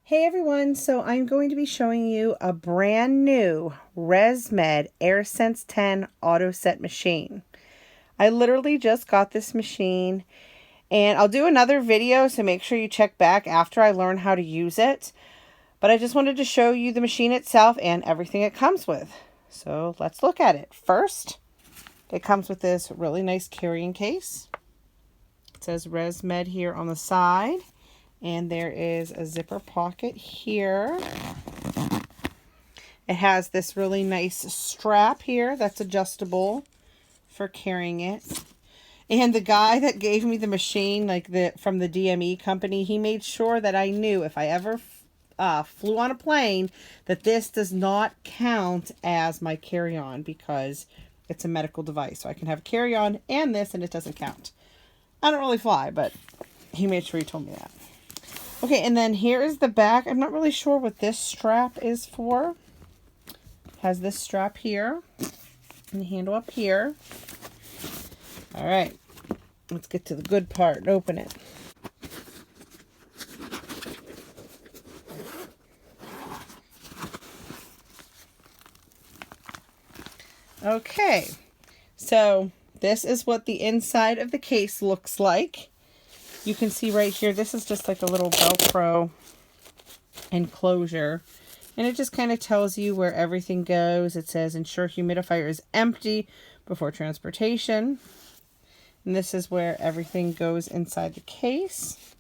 Hey everyone, so I'm going to be showing you a brand new ResMed AirSense 10 auto set machine. I literally just got this machine and I'll do another video, so make sure you check back after I learn how to use it. But I just wanted to show you the machine itself and everything it comes with. So let's look at it. First, it comes with this really nice carrying case. It says ResMed here on the side. And there is a zipper pocket here. It has this really nice strap here that's adjustable for carrying it. And the guy that gave me the machine, from the DME company, he made sure that I knew if I ever flew on a plane that this does not count as my carry-on because it's a medical device. So I can have a carry-on and this and it doesn't count. I don't really fly, but he made sure he told me that. Okay, and then here is the back. I'm not really sure what this strap is for. It has this strap here and the handle up here. All right, let's get to the good part and open it. Okay, so this is what the inside of the case looks like. You can see right here, this is just like a little Velcro enclosure. And it just kind of tells you where everything goes. It says, ensure humidifier is empty before transportation. And this is where everything goes inside the case.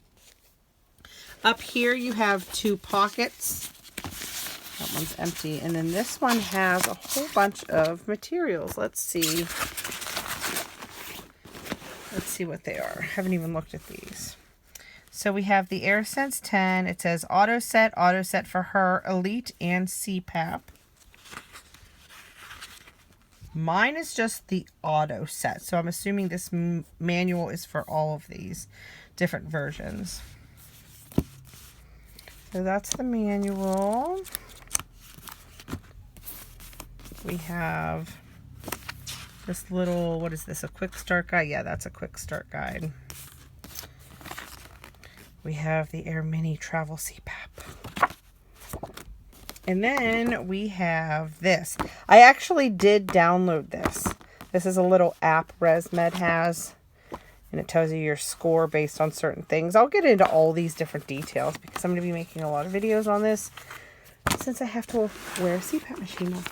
Up here you have two pockets. That one's empty. And then this one has a whole bunch of materials. Let's see. Let's see what they are. I haven't even looked at these. So we have the AirSense 10. It says auto set for her, Elite, and CPAP. Mine is just the auto set. So I'm assuming this manual is for all of these different versions. So that's the manual. We have this little, what is this, a quick start guide? Yeah, that's a quick start guide. We have the Air Mini Travel CPAP. And then we have this. I actually did download this. This is a little app ResMed has. And it tells you your score based on certain things. I'll get into all these different details because I'm going to be making a lot of videos on this since I have to wear a CPAP machine now.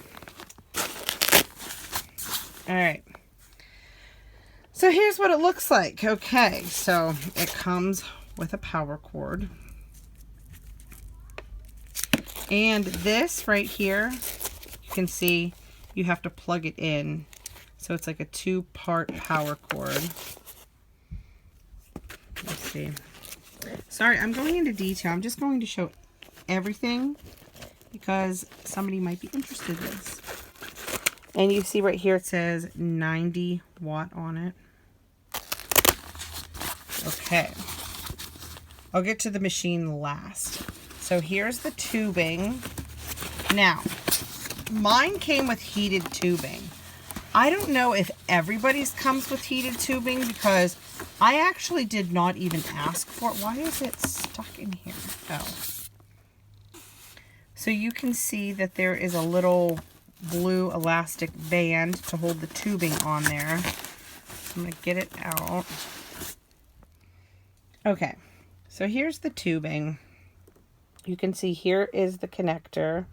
All right, so here's what it looks like. Okay, so it comes with a power cord. And this right here, you can see you have to plug it in. So it's like a two-part power cord. Let's see. Sorry, I'm going into detail. I'm just going to show everything because somebody might be interested in this. And you see right here it says 90 watt on it. Okay. I'll get to the machine last. So here's the tubing. Now, mine came with heated tubing. I don't know if everybody's comes with heated tubing because I actually did not even ask for it. Why is it stuck in here? Oh. So you can see that there is a little blue elastic band to hold the tubing on there. I'm going to get it out. Okay, so here's the tubing. You can see here is the connector.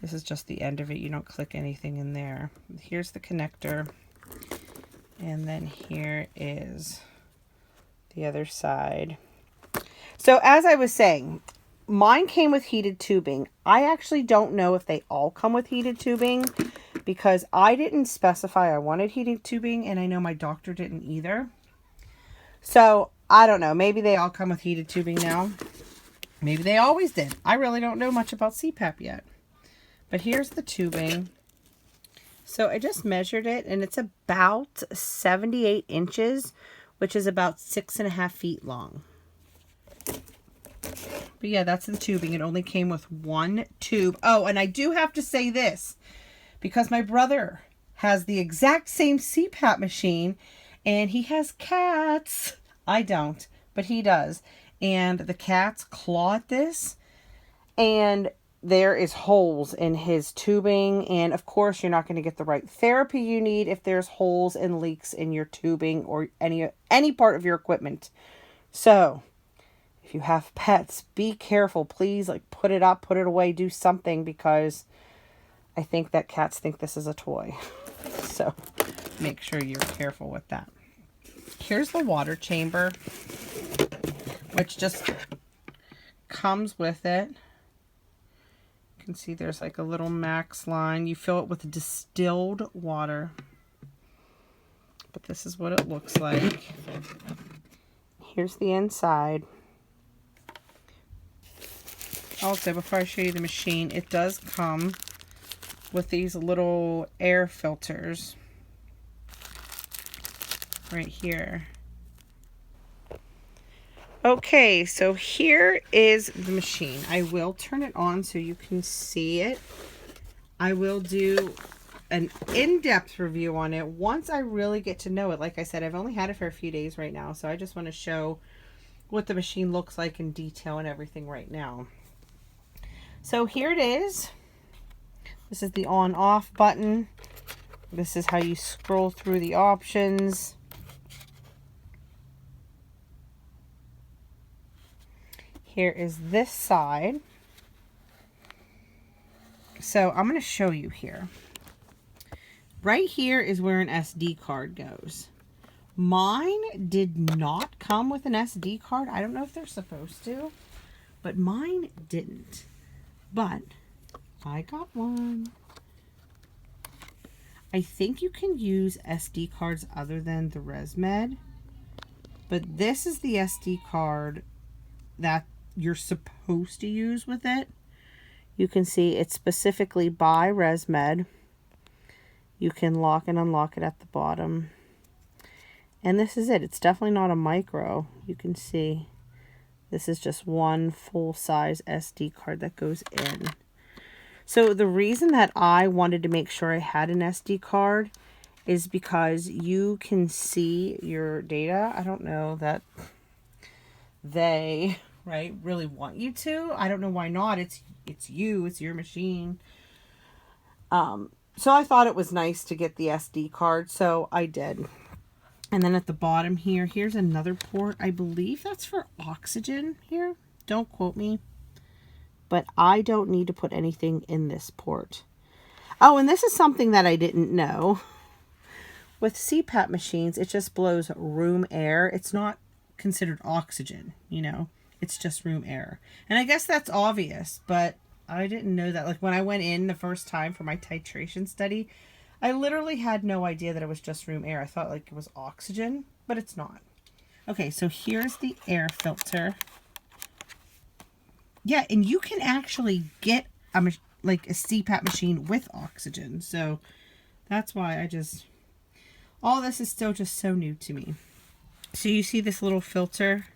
This is just the end of it. You don't click anything in there. Here's the connector. And then here is the other side. So as I was saying, mine came with heated tubing. I actually don't know if they all come with heated tubing because I didn't specify I wanted heated tubing and I know my doctor didn't either. So I don't know. Maybe they all come with heated tubing now. Maybe they always did. I really don't know much about CPAP yet. But here's the tubing. So I just measured it and it's about 78 inches, which is about 6.5 feet long. But yeah, that's the tubing. It only came with one tube. Oh, and I do have to say this because my brother has the exact same CPAP machine and he has cats. I don't, but he does. And the cats claw at this, and there is holes in his tubing. And of course, you're not going to get the right therapy you need if there's holes and leaks in your tubing or any part of your equipment. So if you have pets, be careful. Please, like, put it up, put it away, do something, because I think that cats think this is a toy. So make sure you're careful with that. Here's the water chamber, which just comes with it. You can see there's like a little max line. You fill it with distilled water. But this is what it looks like. Here's the inside. Also, before I show you the machine, it does come with these little air filters right here. Okay, so here is the machine. I will turn it on so you can see it. I will do an in-depth review on it once I really get to know it. Like I said, I've only had it for a few days right now, so I just want to show what the machine looks like in detail and everything right now. So here it is. This is the on-off button. This is how you scroll through the options. Here is this side. So I'm going to show you here. Right here is where an SD card goes. Mine did not come with an SD card. I don't know if they're supposed to, but mine didn't. But I got one. I think you can use SD cards other than the ResMed, but this is the SD card that you're supposed to use with it. You can see it's specifically by ResMed. You can lock and unlock it at the bottom. And this is it. It's definitely not a micro. You can see this is just one full-size SD card that goes in. So the reason that I wanted to make sure I had an SD card is because you can see your data. I don't know that they, right, really want you to. I don't know why not. It's you. It's your machine. So I thought it was nice to get the SD card, so I did. And then at the bottom here, here's another port. I believe that's for oxygen here. Don't quote me. But I don't need to put anything in this port. Oh, and this is something that I didn't know. With CPAP machines, it just blows room air. It's not considered oxygen, you know. It's just room air. And I guess that's obvious, but I didn't know that. Like when I went in the first time for my titration study, I literally had no idea that it was just room air. I thought like it was oxygen, but it's not. Okay, so here's the air filter. Yeah, and you can actually get a CPAP machine with oxygen. So that's why all this is still just so new to me. So you see this little filter?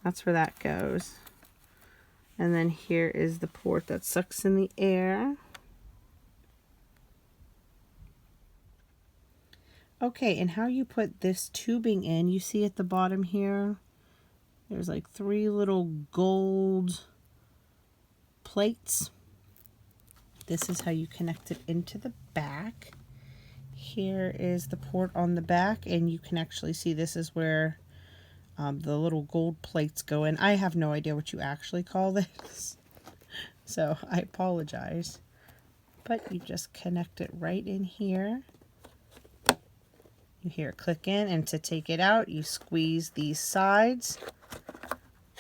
That's where that goes. And then here is the port that sucks in the air. Okay, and how you put this tubing in, you see at the bottom here, there's like 3 little gold plates. This is how you connect it into the back. Here is the port on the back, and you can actually see this is where the little gold plates go in. I have no idea what you actually call this, so I apologize. But you just connect it right in here. You hear it click in, and to take it out, you squeeze these sides,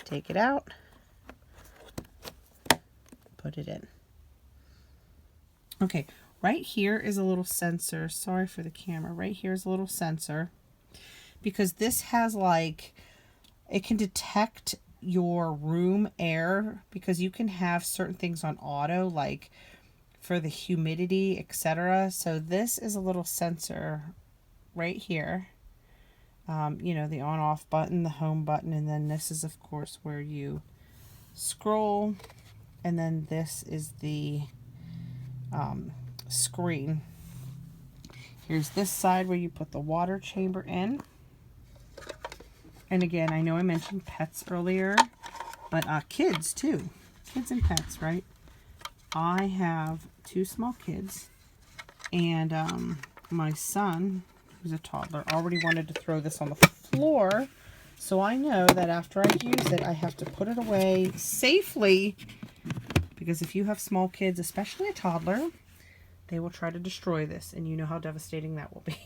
take it out, put it in. Okay, right here is a little sensor. Sorry for the camera. Right here is a little sensor, because this has like, it can detect your room air, because you can have certain things on auto, like for the humidity, etc. So this is a little sensor right here. You know, the on-off button, the home button, and then this is of course where you scroll, and then this is the screen. Here's this side where you put the water chamber in, And again, I know I mentioned pets earlier, but kids too. Kids and pets, right? I have 2 small kids, and my son, who's a toddler, already wanted to throw this on the floor. So I know that after I use it, I have to put it away safely, because if you have small kids, especially a toddler, they will try to destroy this, and you know how devastating that will be.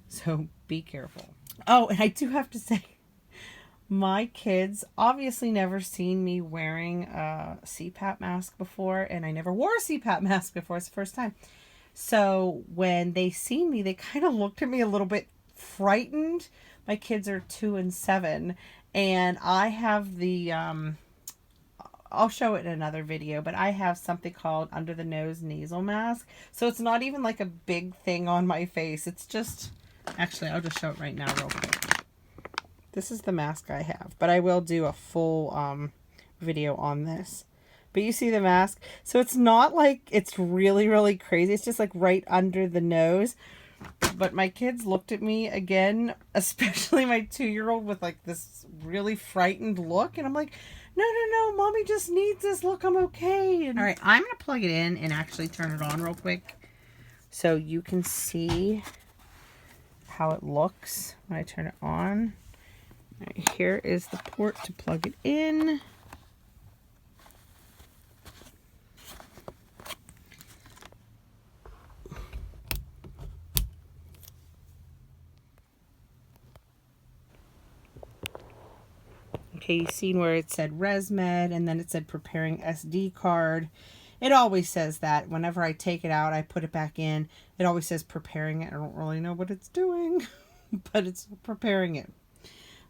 So be careful. Oh, and I do have to say, my kids obviously never seen me wearing a CPAP mask before, and I never wore a CPAP mask before. It's the first time. So when they seen me, they kind of looked at me a little bit frightened. My kids are 2 and 7, and I have the, I'll show it in another video, but I have something called under the nose nasal mask. So it's not even like a big thing on my face. It's just, actually, I'll just show it right now real quick. This is the mask I have, but I will do a full video on this. But you see the mask? So it's not like it's really, really crazy. It's just like right under the nose. But my kids looked at me again, especially my 2-year-old, with like this really frightened look. And I'm like, no, mommy just needs this. Look, I'm okay. And all right, I'm going to plug it in and actually turn it on real quick so you can see how it looks when I turn it on. All right, here is the port to plug it in. Okay, you've seen where it said ResMed, and then it said preparing SD card. It always says that. Whenever I take it out, I put it back in. It always says preparing it. I don't really know what it's doing, but it's preparing it.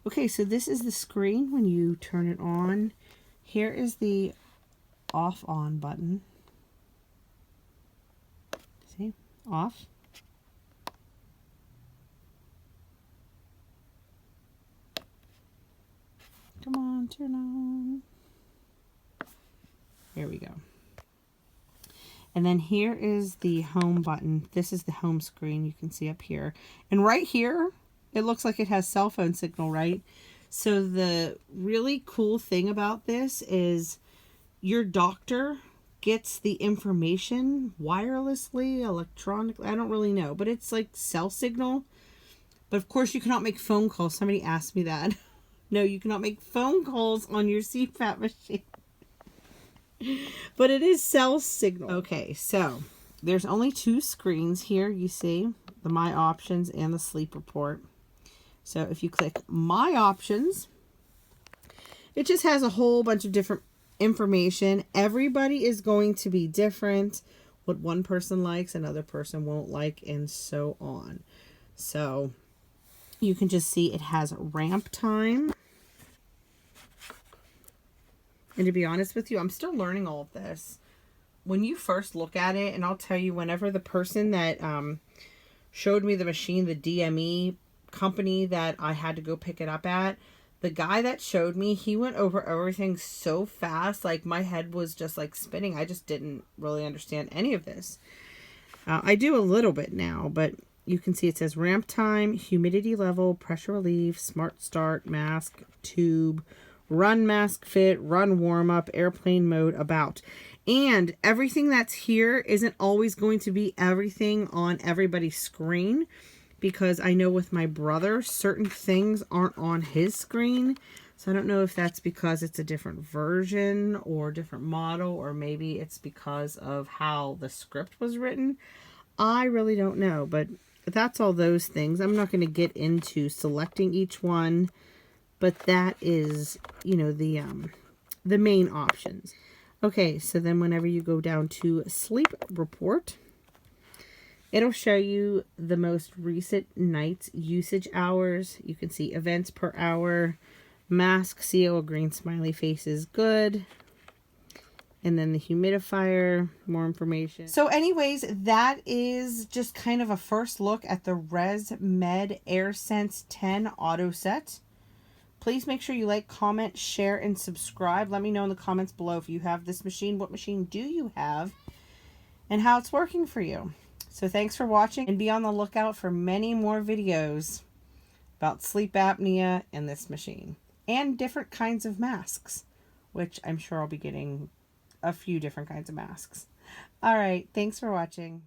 Okay, so this is the screen when you turn it on. Here is the off-on button. See? Off. Come on, turn on. Here we go. And then here is the home button. This is the home screen you can see up here. And right here, it looks like it has cell phone signal, right? So the really cool thing about this is your doctor gets the information wirelessly, electronically. I don't really know, but it's like cell signal. But of course, you cannot make phone calls. Somebody asked me that. No, you cannot make phone calls on your CPAP machine. But it is cell signal. Okay, so there's only 2 screens here, you see. The My Options and the Sleep Report. So if you click My Options, it just has a whole bunch of different information. Everybody is going to be different. What one person likes, another person won't like, and so on. So you can just see it has ramp time. And to be honest with you, I'm still learning all of this. When you first look at it, and I'll tell you, whenever the person that showed me the machine, the DME company that I had to go pick it up at, the guy that showed me, he went over everything so fast, like my head was just like spinning. I just didn't really understand any of this. I do a little bit now, but you can see it says ramp time, humidity level, pressure relief, smart start, mask, tube, run mask fit, run warm up, airplane mode, about. And everything that's here isn't always going to be everything on everybody's screen, because I know with my brother, certain things aren't on his screen. So I don't know if that's because it's a different version or different model, or maybe it's because of how the script was written. I really don't know, but that's all those things. I'm not going to get into selecting each one, but that is, you know, the main options. Okay, so then whenever you go down to Sleep Report, it'll show you the most recent night's usage hours. You can see events per hour. Mask, seal, a green smiley face is good. And then the humidifier, more information. So anyways, that is just kind of a first look at the ResMed AirSense 10 Auto Set. Please make sure you like, comment, share, and subscribe. Let me know in the comments below if you have this machine. What machine do you have? And how it's working for you. So thanks for watching, and be on the lookout for many more videos. about sleep apnea and this machine, and different kinds of masks, which I'm sure I'll be getting a few different kinds of masks. All right, thanks for watching.